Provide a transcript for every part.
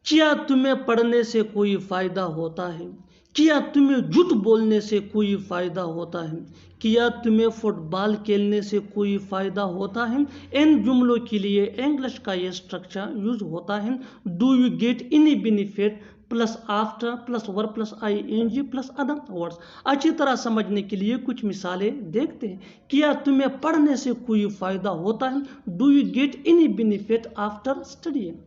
کیا تمہیں پڑھنے سے کوئی فائدہ ہوتا ہے؟ کیا تمہیں جھوٹ بولنے سے کوئی فائدہ ہوتا ہے؟ کیا تمہیں فٹ بال کھیلنے سے کوئی فائدہ ہوتا ہے؟ ان جملوں کے لیے انگلش کا یہ اسٹرکچر یوز ہوتا ہے. Do you get any benefit plus after plus verb plus I N G plus other words. اچھی طرح سمجھنے کے لیے کچھ مثالیں دیکھتے ہیں. کیا تمہیں پڑھنے سے کوئی فائدہ ہوتا ہے؟ Do you get any benefit after studying?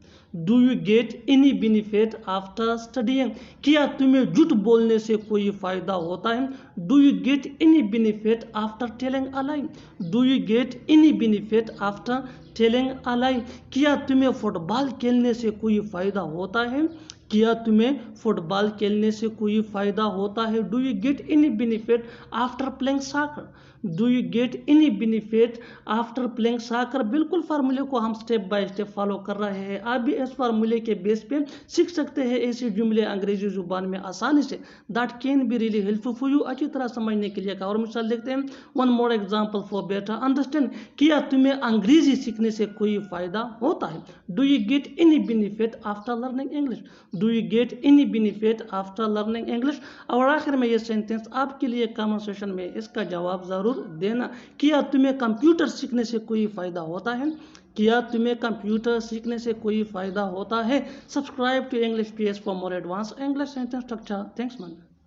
Do you get any benefit after studying? کیا تمہیں جھوٹ بولنے سے کوئی فائدہ ہوتا ہے؟ Do you get any benefit after telling a lie? Do you get any benefit after telling a lie? کیا تمہیں فٹ بال کھیلنے سے کوئی فائدہ ہوتا ہے؟ کیا تمہیں فٹ بال کھیلنے سے کوئی فائدہ ہوتا ہے؟ Do you get any benefit after playing soccer? Do you get any benefit after playing soccer? بالکل فارمولے کو ہم سٹیپ بائی سٹیپ فالو کر رہے ہیں. آپ بھی اس فارمولے کے بیس پہ سیکھ سکتے ہیں ایسے جملے انگریزی زبان میں آسانی سے. That can be really helpful for you. اچھی طرح سمجھنے کے لیے ایک اور مثال دیکھتے ہیں. One more example for better understand. کیا تمہیں انگریزی سیکھنے سے کوئی فائدہ ہوتا ہے؟ Do you get any benefit after learning English? Do you get any benefit after learning English? اور آخر میں یہ سینٹینس آپ کے لیے کامنٹ سیشن میں اس کا جواب ضرور دینا. کیا تمہیں کمپیوٹر سیکھنے سے کوئی فائدہ ہوتا ہے؟ کیا تمہیں کمپیوٹر سیکھنے سے کوئی فائدہ ہوتا ہے؟ Subscribe to English PS for more advance English sentence structure. Thanks من.